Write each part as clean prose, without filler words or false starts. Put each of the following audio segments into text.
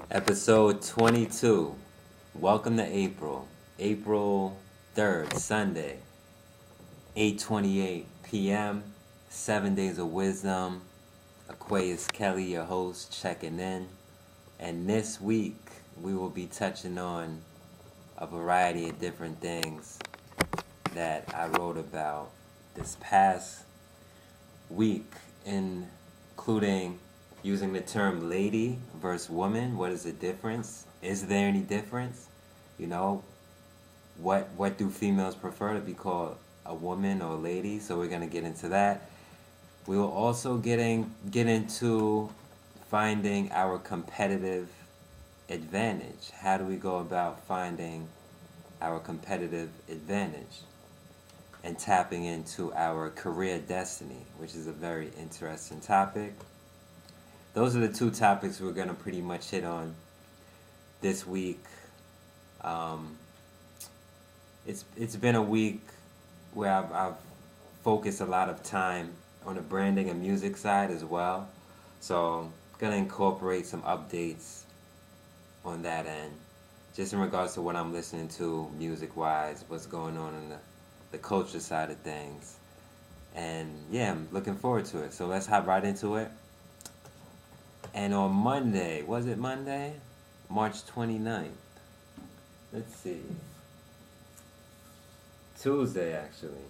Episode 22. Welcome to April. April 3rd, Sunday, 8:28 p.m. 7 Days of Wisdom. Aquaus Kelley, your host, checking in. And this week, we will be touching on a variety of different things that I wrote about this past week, including using the term lady versus woman. What is the difference? Is there any difference? You know, what do females prefer, to be called a woman or a lady? So we're gonna get into that. We will also get into finding our competitive advantage. How do we go about finding our competitive advantage and tapping into our career destiny, which is a very interesting topic. Those are the two topics we're going to pretty much hit on this week. It's been a week where I've focused a lot of time on the branding and music side as well. So I'm going to incorporate some updates on that end, just in regards to what I'm listening to music-wise, what's going on in the culture side of things. And yeah, I'm looking forward to it. So let's hop right into it. And on Monday, was it Monday? March 29th. Let's see. Tuesday, actually.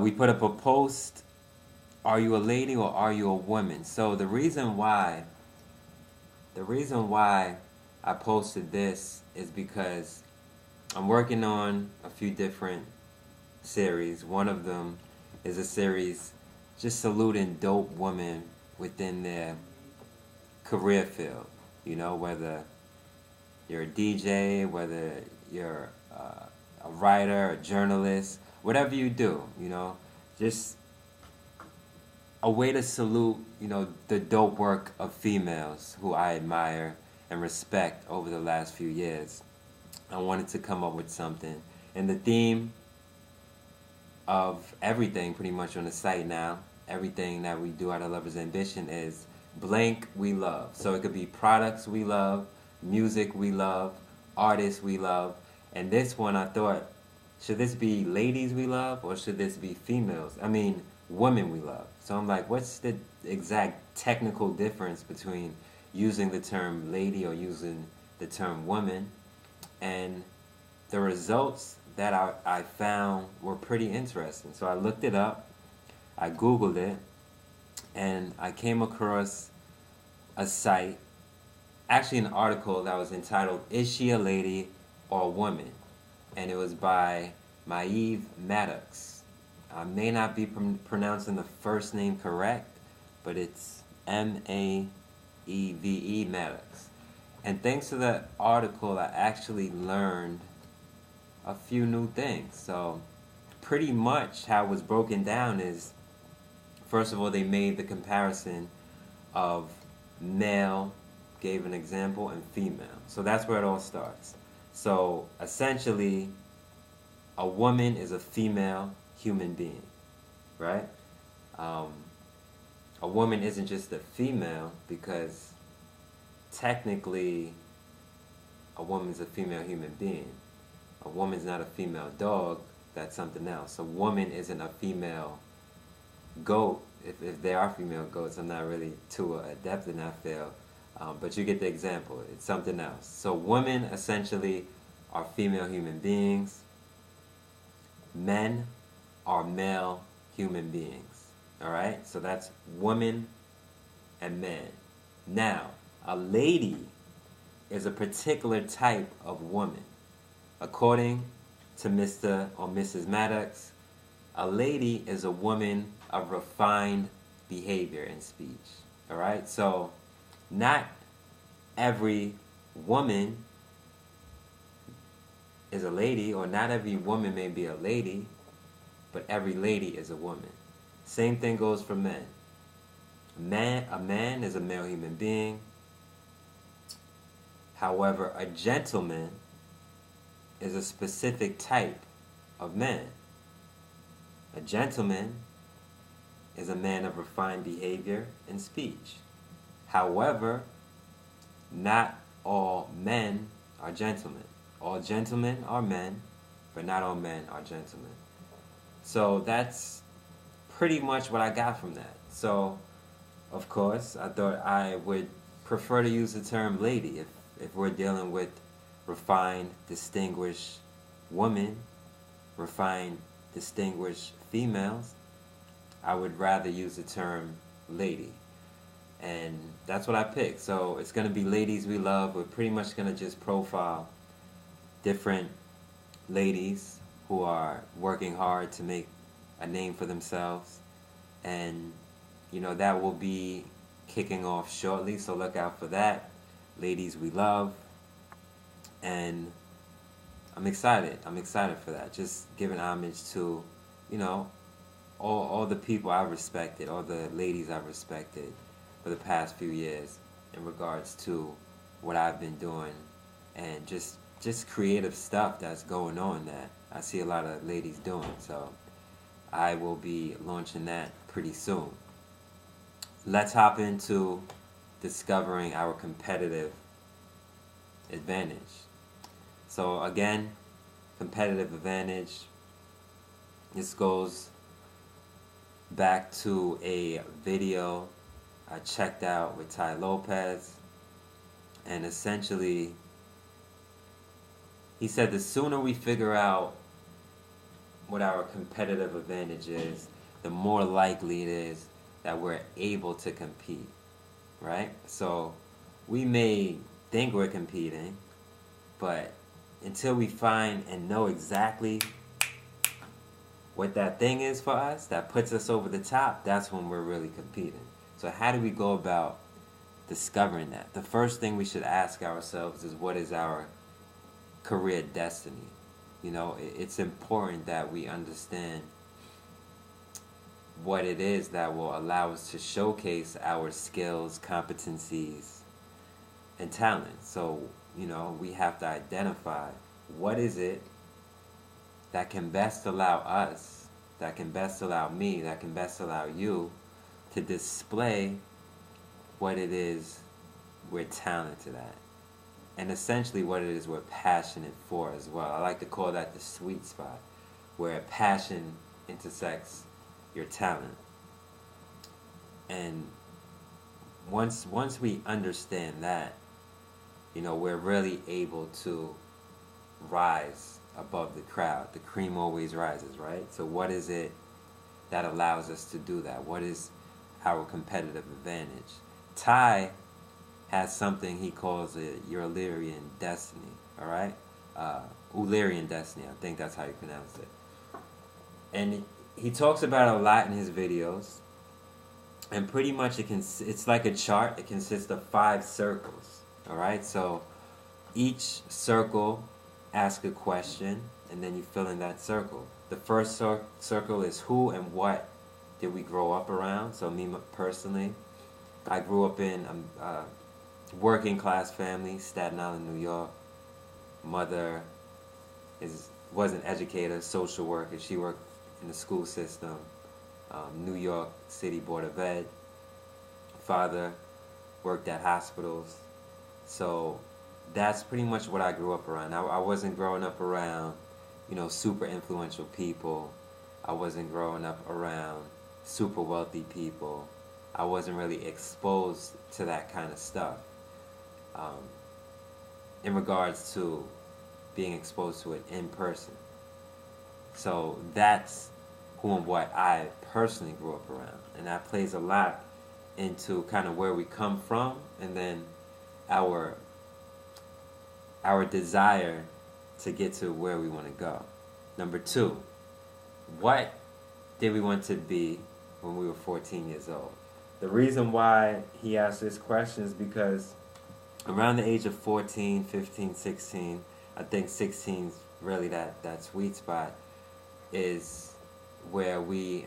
We put up a post. Are you a lady or are you a woman? So the reason why I posted this is because I'm working on a few different series. One of them is a series just saluting dope women within their career field. You know, whether you're a DJ, whether you're a writer, a journalist, whatever you do, you know, just a way to salute, you know, the dope work of females who I admire and respect over the last few years. I wanted to come up with something. And the theme of everything pretty much on the site now, everything that we do out of Lover's Ambition, is blank we love. So it could be products we love, music we love, artists we love. And this one I thought, should this be ladies we love or should this be women we love? So I'm like, what's the exact technical difference between using the term lady or using the term woman? And the results that I found were pretty interesting. So I looked it up, I Googled it, and I came across a site, actually an article that was entitled, Is She a Lady or a Woman? And it was by Maeve Maddox. I may not be pronouncing the first name correct, but it's Maeve Maddox. And thanks to that article, I actually learned a few new things. So pretty much how it was broken down is, first of all, they made the comparison of male, gave an example, and female. So that's where it all starts. So essentially, a woman is a female human being, right? A woman isn't just a female because technically a woman's a female human being. A woman's not a female dog, that's something else. A woman isn't a female goat. If there are female goats, I'm not really too adept in that field, but you get the example. It's something else. So women essentially are female human beings. Men are male human beings. All right? So that's woman and man. Now, a lady is a particular type of woman. According to Mr. or Mrs. Maddox, a lady is a woman of refined behavior and speech. All right? So not every woman is a lady, or not every woman may be a lady, but every lady is a woman. Same thing goes for men. A man is a male human being. However, a gentleman is a specific type of man. A gentleman is a man of refined behavior and speech. However, not all men are gentlemen. All gentlemen are men, but not all men are gentlemen. So that's pretty much what I got from that. So, of course, I thought I would prefer to use the term lady if we're dealing with refined, distinguished women, refined, distinguished females. I would rather use the term lady. And that's what I picked. So it's going to be Ladies We Love. We're pretty much going to just profile different ladies who are working hard to make a name for themselves. And, you know, that will be kicking off shortly. So look out for that. Ladies We Love. And I'm excited. I'm excited for that. Just giving homage to, you know, all the people I respected, all the ladies I respected for the past few years in regards to what I've been doing and just creative stuff that's going on that I see a lot of ladies doing. So I will be launching that pretty soon. Let's hop into discovering our competitive advantage. So again, competitive advantage. This goes back to a video I checked out with Ty Lopez, and essentially he said the sooner we figure out what our competitive advantage is, the more likely it is that we're able to compete, right? So we may think we're competing, but until we find and know exactly what that thing is for us that puts us over the top, that's when we're really competing. So how do we go about discovering that? The first thing we should ask ourselves is, what is our career destiny? You know, it's important that we understand what it is that will allow us to showcase our skills, competencies, and talents. So, you know, we have to identify what is it that can best allow us, that can best allow me, that can best allow you to display what it is we're talented at. And essentially what it is we're passionate for as well. I like to call that the sweet spot, where passion intersects your talent. And once we understand that, you know, we're really able to rise above the crowd. The cream always rises, right? So what is it that allows us to do that? What is our competitive advantage? Ty has something he calls a Eulerian destiny, all right? Eulerian destiny, I think that's how you pronounce it. And he talks about it a lot in his videos. And pretty much it's like a chart. It consists of 5 circles, all right? So each circle asks a question, and then you fill in that circle. The first circle is who and what did we grow up around. So me personally, I grew up in a working class family, Staten Island, New York. Mother was an educator, social worker. She worked in the school system, New York City Board of Ed. Father worked at hospitals. So that's pretty much what I grew up around. I wasn't growing up around, you know, super influential people. I wasn't growing up around super wealthy people. I wasn't really exposed to that kind of stuff in regards to being exposed to it in person. So that's who and what I personally grew up around. And that plays a lot into kind of where we come from, and then our desire to get to where we want to go. Number 2, what did we want to be when we were 14 years old? The reason why he asked this question is because around the age of 14, 15, 16, I think 16 is really that sweet spot, is where we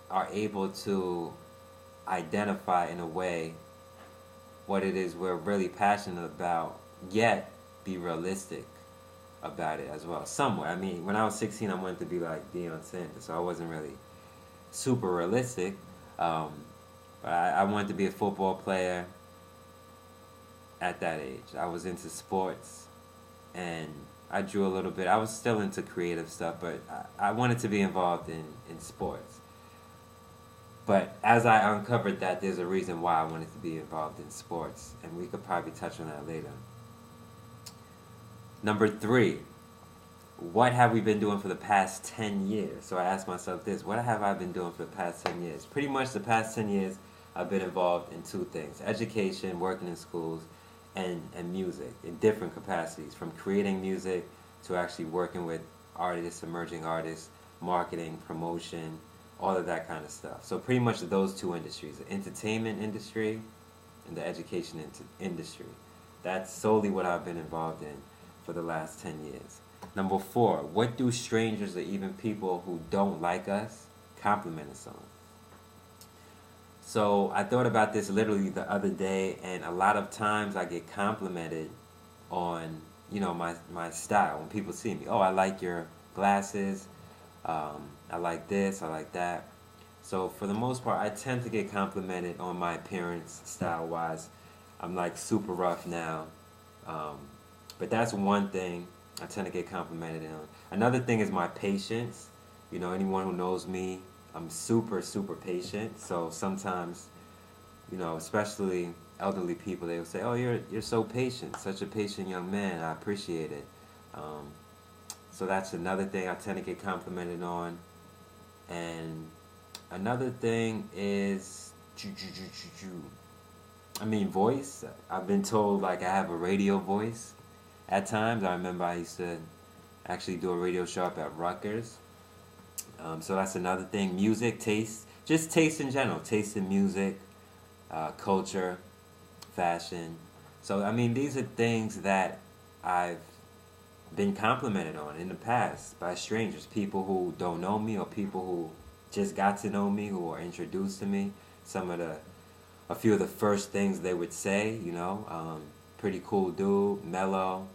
are able to identify in a way what it is we're really passionate about, yet be realistic about it as well. Somewhere. I mean, when I was 16, I wanted to be like Deion Sanders, so I wasn't really super realistic. But I wanted to be a football player. at that age. I was into sports, and I drew a little bit. I was still into creative stuff, but I wanted to be involved in sports. But as I uncovered that, there's a reason why I wanted to be involved in sports, and we could probably touch on that later. Number 3, what have we been doing for the past 10 years? So I asked myself this, what have I been doing for the past 10 years? Pretty much the past 10 years, I've been involved in 2 things: education, working in schools, and music in different capacities, from creating music to actually working with artists, emerging artists, marketing, promotion, all of that kind of stuff. So pretty much those 2 industries, the entertainment industry and the education industry. That's solely what I've been involved in for the last 10 years. Number 4, what do strangers or even people who don't like us compliment us on? So I thought about this literally the other day, and a lot of times I get complimented on, my style. When people see me, oh, I like your glasses, I like this, I like that. So for the most part, I tend to get complimented on my appearance, style-wise. I'm like super rough now. But that's one thing I tend to get complimented on. Another thing is my patience. Anyone who knows me, I'm super, super patient. So sometimes, especially elderly people, they will say, oh, you're so patient, such a patient young man, I appreciate it. So that's another thing I tend to get complimented on. And another thing is, voice. I've been told like I have a radio voice at times. I remember I used to actually do a radio show up at Rutgers. So that's another thing. Music, taste, just taste in general. Taste in music, culture, fashion. So, these are things that I've been complimented on in the past by strangers, people who don't know me or people who just got to know me, who are introduced to me. A few of the first things they would say, pretty cool dude, mellow,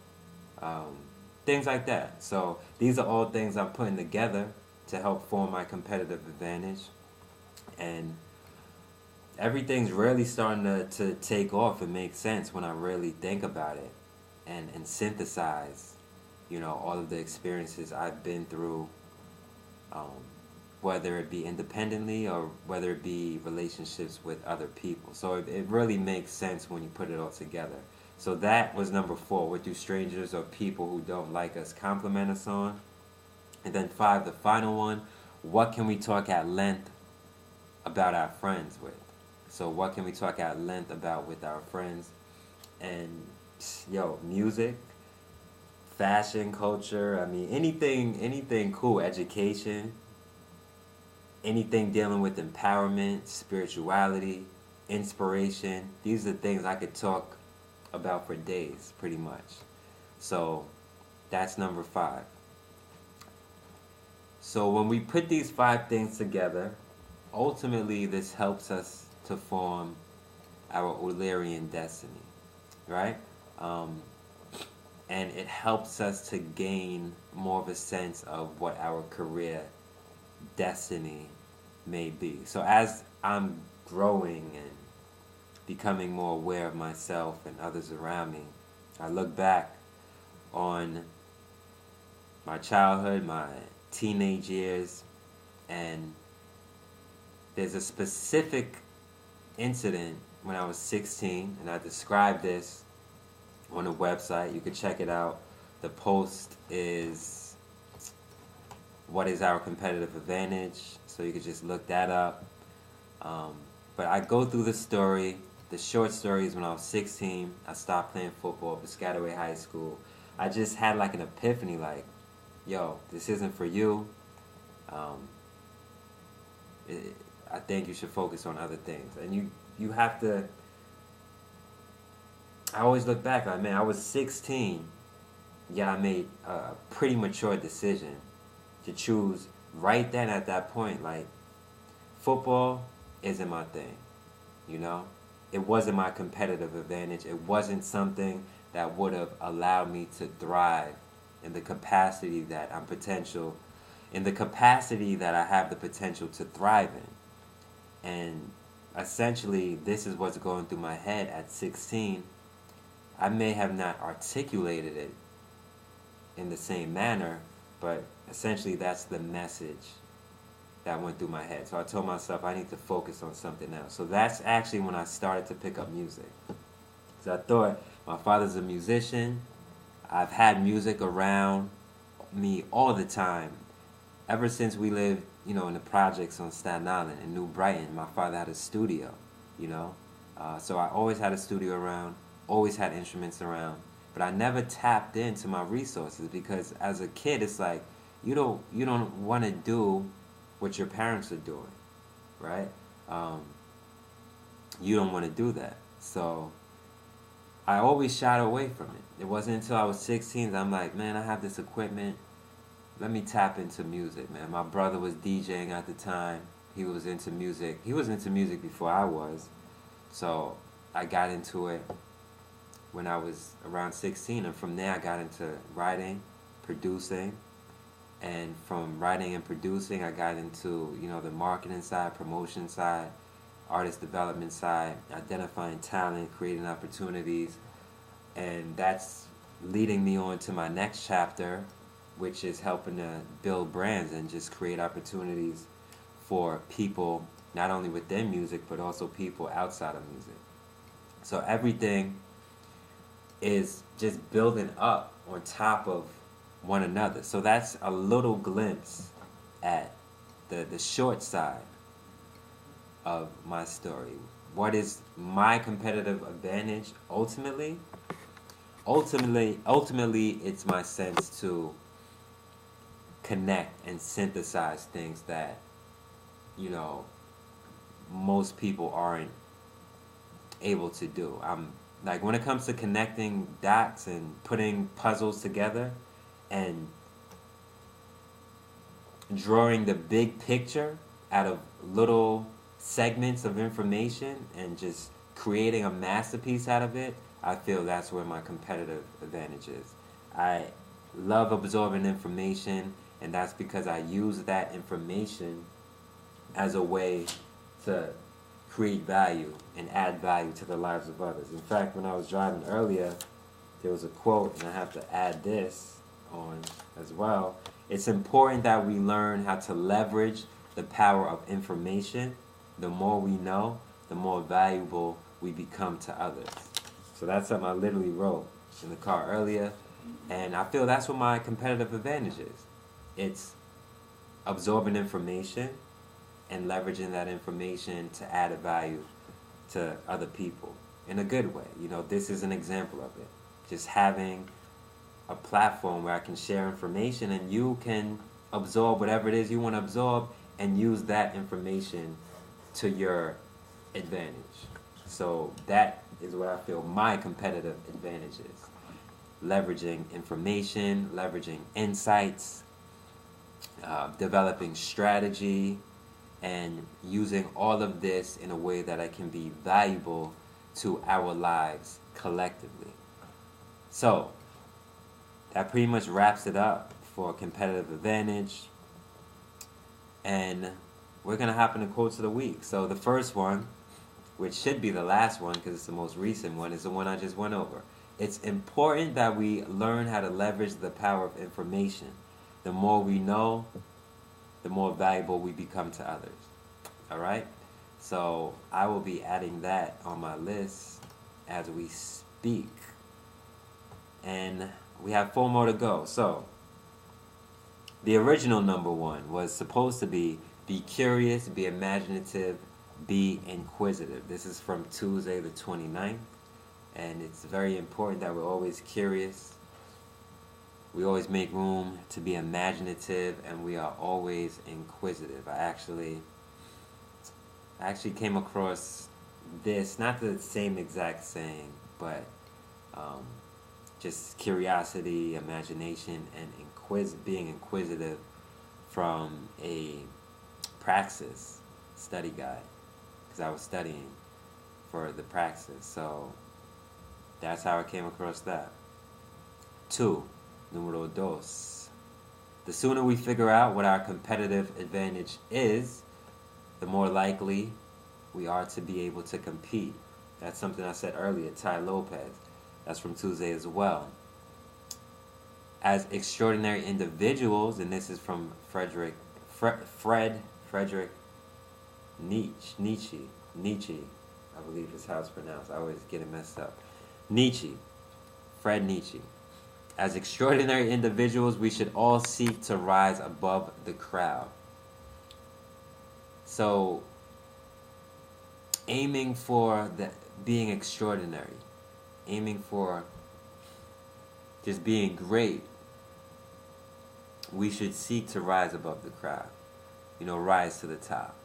things like that. So these are all things I'm putting together to help form my competitive advantage. And everything's really starting to take off and make sense when I really think about it and synthesize, all of the experiences I've been through, whether it be independently or whether it be relationships with other people. So it really makes sense when you put it all together. So that was number 4. What do strangers or people who don't like us compliment us on? And then 5, the final one, what can we talk at length about our friends with? So what can we talk at length about with our friends? And, music, fashion, culture, anything cool, education, anything dealing with empowerment, spirituality, inspiration. These are things I could talk about for days, pretty much. So that's number 5. So when we put these 5 things together, ultimately this helps us to form our Ullarian destiny, right? And it helps us to gain more of a sense of what our career destiny may be. So as I'm growing and becoming more aware of myself and others around me, I look back on my childhood, my teenage years, and there's a specific incident when I was 16, and I described this on a website. You can check it out. The post is "What is our competitive advantage?" So you could just look that up. But I go through the story. The short story is when I was 16, I stopped playing football at Piscataway High School. I just had like an epiphany, like, yo, this isn't for you. I think you should focus on other things. And you have to, I always look back like, man, I was 16, yet I made a pretty mature decision to choose right then at that point, like, football isn't my thing, It wasn't my competitive advantage. It wasn't something that would have allowed me to thrive in the capacity that I have the potential to thrive in. And essentially, this is what's going through my head at 16. I may have not articulated it in the same manner, but essentially that's the message that went through my head. So I told myself I need to focus on something else. So that's actually when I started to pick up music. So I thought, my father's a musician. I've had music around me all the time. Ever since we lived, in the projects on Staten Island in New Brighton, my father had a studio, you know. So I always had a studio around, always had instruments around. But I never tapped into my resources because as a kid, it's like you don't want to do what your parents are doing, right? You don't want to do that. So I always shied away from it. It wasn't until I was 16 that I'm like, man, I have this equipment. Let me tap into music, man. My brother was DJing at the time. He was into music. He was into music before I was. So I got into it when I was around 16. And from there, I got into writing, producing. And from writing and producing, I got into, the marketing side, promotion side, artist development side, identifying talent, creating opportunities. And that's leading me on to my next chapter, which is helping to build brands and just create opportunities for people, not only within music, but also people outside of music. So everything is just building up on top of one another. So that's a little glimpse at the short side of my story. What is my competitive advantage ultimately? Ultimately, it's my sense to connect and synthesize things that, most people aren't able to do. I'm like, when it comes to connecting dots and putting puzzles together and drawing the big picture out of little segments of information and just creating a masterpiece out of it, I feel that's where my competitive advantage is. I love absorbing information, and that's because I use that information as a way to create value and add value to the lives of others. In fact, when I was driving earlier, there was a quote, and I have to add this on as well. It's important that we learn how to leverage the power of information. The more we know, the more valuable we become to others. So that's something I literally wrote in the car earlier, and I feel that's what my competitive advantage is. It's absorbing information and leveraging that information to add a value to other people in a good way. This is an example of it. Just having a platform where I can share information and you can absorb whatever it is you want to absorb and use that information to your advantage. So that is what I feel my competitive advantage is. Leveraging information, leveraging insights, developing strategy, and using all of this in a way that I can be valuable to our lives collectively. So that pretty much wraps it up for competitive advantage. And we're going to hop into quotes of the week. So the first one, which should be the last one because it's the most recent one, is the one I just went over. It's important that we learn how to leverage the power of information. The more we know, the more valuable we become to others. All right? So I will be adding that on my list as we speak. And we have 4 more to go. So the original number 1 was supposed to be curious, be imaginative, be inquisitive. This is from Tuesday the 29th. And it's very important that we're always curious. We always make room to be imaginative, and we are always inquisitive. I actually came across this, not the same exact saying, but just curiosity, imagination, and being inquisitive from a praxis study guide, because I was studying for the praxis. So that's how I came across that. 2. Numero dos. The sooner we figure out what our competitive advantage is, the more likely we are to be able to compete. That's something I said earlier, Ty Lopez. That's from Tuesday as well. As extraordinary individuals, and this is from Fred Frederick Nietzsche, I believe is how it's pronounced. I always get it messed up. Fred Nietzsche. As extraordinary individuals, we should all seek to rise above the crowd. So, aiming for being extraordinary, aiming for just being great, we should seek to rise above the crowd. Rise to the top.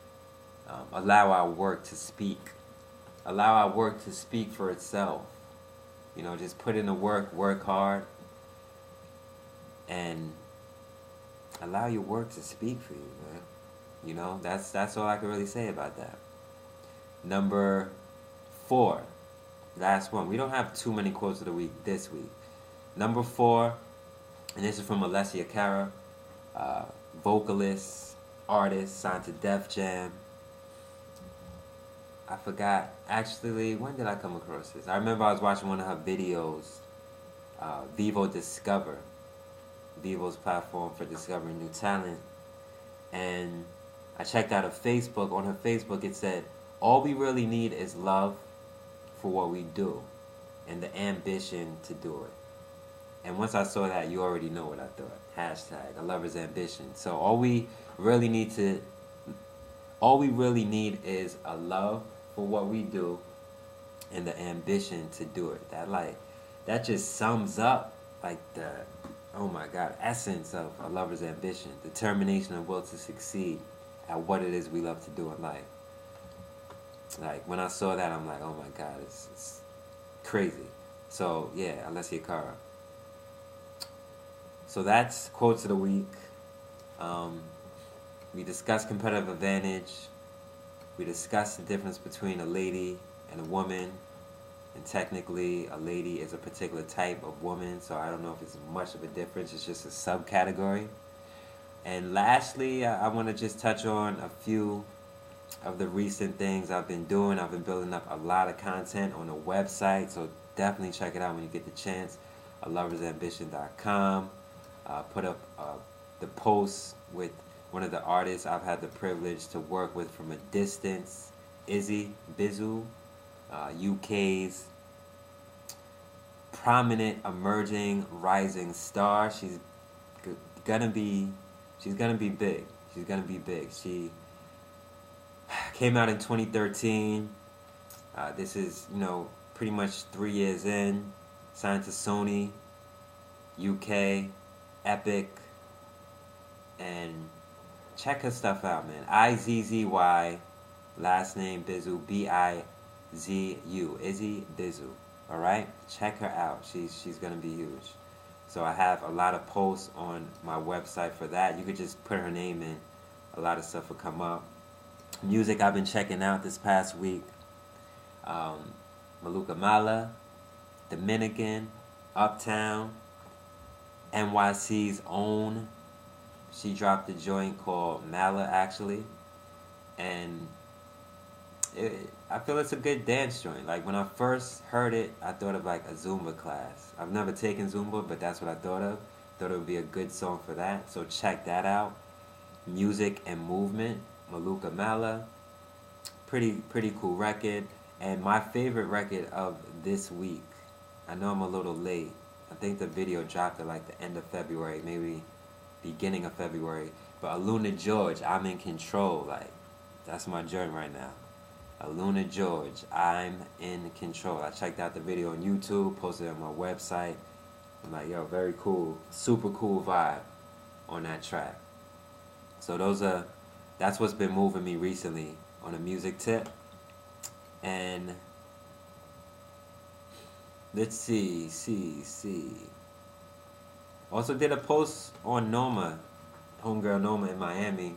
Allow our work to speak. Allow our work to speak for itself. Just put in the work hard, and allow your work to speak for you, man. That's all I can really say about that. Number 4, last one. We don't have too many quotes of the week this week. Number 4, and this is from Alessia Cara, vocalist, artist, signed to Def Jam. I forgot, actually, when did I come across this? I remember I was watching one of her videos, Vivo Discover, Vivo's platform for discovering new talent, and I checked out her Facebook. On her Facebook it said, all we really need is love for what we do and the ambition to do it. And once I saw that, you already know what I thought. Hashtag a lover's ambition. So all we really need is a love for what we do and the ambition to do it. That just sums up the, oh my God, essence of a lover's ambition. Determination and will to succeed at what it is we love to do in life. When I saw that, I'm like, oh my God, it's crazy. So yeah, Alessia Cara. So that's quotes of the week. We discussed competitive advantage. We discussed the difference between a lady and a woman. And technically, a lady is a particular type of woman, so I don't know if it's much of a difference. It's just a subcategory. And lastly, I want to just touch on a few of the recent things I've been doing. I've been building up a lot of content on the website, so definitely check it out when you get the chance. loversambition.com. Put up the posts with one of the artists I've had the privilege to work with from a distance, Izzy Bizu, UK's prominent, emerging, rising star. She's gonna be big. She's gonna be big. She came out in 2013. This is, pretty much 3 years in. Signed to Sony, UK, Epic, and check her stuff out, man. IZZY, last name Bizu, BIZU, Izzy Bizu. All right, check her out. She's gonna be huge. So I have a lot of posts on my website for that. You could just put her name in. A lot of stuff will come up. Music I've been checking out this past week. Maluka Mala, Dominican, Uptown, NYC's own. She dropped a joint called Mala, actually. And I feel it's a good dance joint. When I first heard it, I thought of a Zumba class. I've never taken Zumba, but that's what I thought of. Thought it would be a good song for that. So check that out. Music and Movement, Maluka Mala. Pretty cool record. And my favorite record of this week, I know I'm a little late. I think the video dropped at the end of February, maybe beginning of February. But Aluna George, I'm in Control. That's my joint right now. Aluna George, I'm in Control. I checked out the video on YouTube, posted it on my website. I'm like, yo, very cool, super cool vibe on that track. So that's what's been moving me recently on a music tip. And let's see. Also did a post on Noma, homegirl Noma in Miami.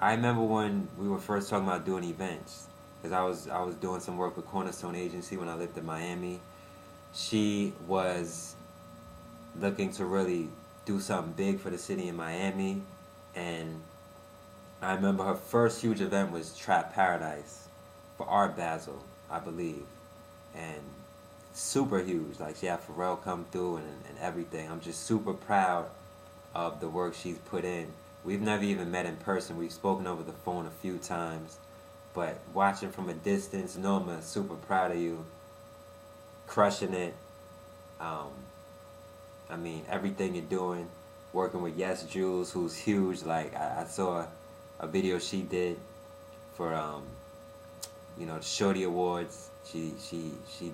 I remember when we were first talking about doing events, because I was doing some work with Cornerstone Agency when I lived in Miami. She was looking to really do something big for the city in Miami, and I remember her first huge event was Trap Paradise for Art Basel, I believe. and super huge. Like she had Pharrell come through and everything. I'm just super proud of the work she's put in. We've never even met in person. We've spoken over the phone a few times, but watching from a distance, Norma, super proud of you, crushing it. I mean, everything you're doing, working with Yes Jules, who's huge. Like I saw a video she did for the Shorty Awards. She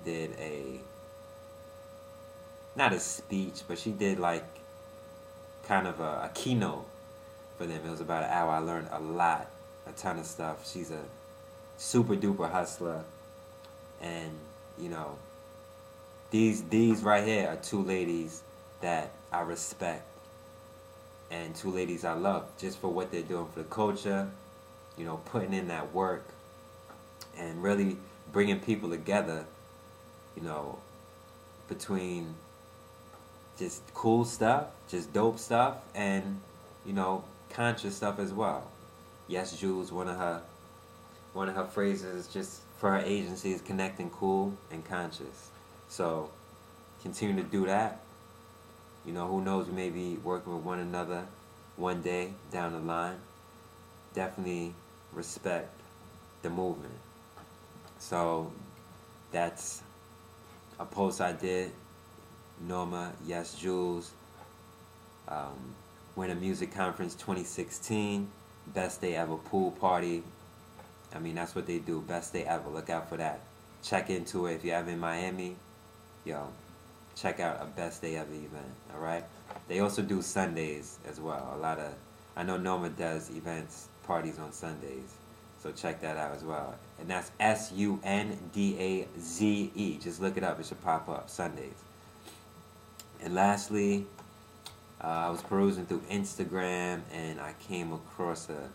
did not a speech, but she did like kind of a keynote for them. It was about an hour. I learned a ton of stuff. She's a super duper hustler, and these right here are two ladies that I respect and two ladies I love just for what they're doing for the culture, putting in that work and really bringing people together, between just cool stuff, just dope stuff, and conscious stuff as well. Yes, Jules, one of her phrases just for her agency is connecting cool and conscious. So continue to do that. Who knows, we may be working with one another one day down the line. Definitely respect the movement. So that's a post I did. Norma, Yes Jules, Winter Music Conference 2016, best day ever pool party. I mean, that's what they do, best day ever. Look out for that. Check into it if you're ever in Miami. Check out a best day ever event. All right. They also do Sundays as well. I know Norma does events, parties on Sundays. So check that out as well. And that's Sundaze. Just look it up. It should pop up. Sundays. And lastly, I was perusing through Instagram and I came across a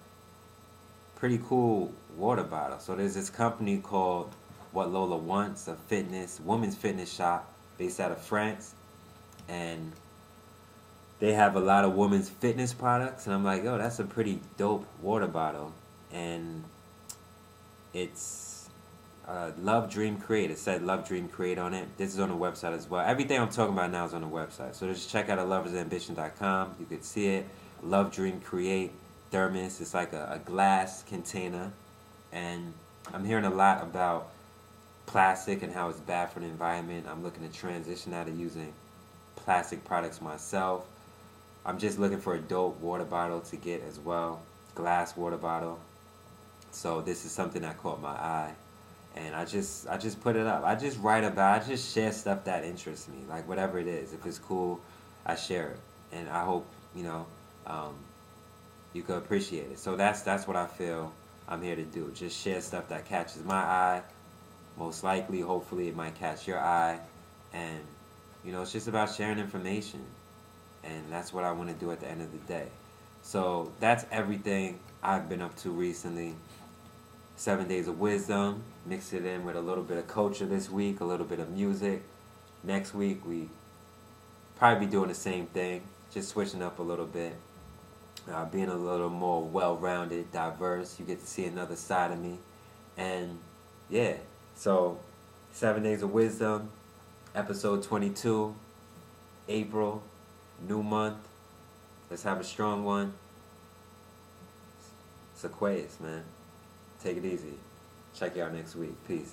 pretty cool water bottle. So there's this company called What Lola Wants, a women's fitness shop based out of France. And they have a lot of women's fitness products. And I'm like, yo, that's a pretty dope water bottle. And it's Love Dream Create. It said Love Dream Create on it. This is on the website as well. Everything I'm talking about now is on the website. So just check out loversambition.com. You could see it. Love Dream Create thermos. It's like a glass container. And I'm hearing a lot about plastic and how it's bad for the environment. I'm looking to transition out of using plastic products myself. I'm just looking for a dope water bottle to get as well. Glass water bottle. So this is something that caught my eye. And I just put it up. I just share stuff that interests me. Like whatever it is. If it's cool, I share it. And I hope, you could appreciate it. So that's what I feel I'm here to do. Just share stuff that catches my eye. Most likely, hopefully, it might catch your eye. And, it's just about sharing information. And that's what I want to do at the end of the day. So that's everything I've been up to recently. 7 days of wisdom, mix it in with a little bit of culture this week, a little bit of music. Next week, we probably be doing the same thing, just switching up a little bit, being a little more well-rounded, diverse. You get to see another side of me. And, yeah, so 7 days of wisdom, episode 22, April, new month. Let's have a strong one. It's Aquaus, man. Take it easy. Check you out next week. Peace.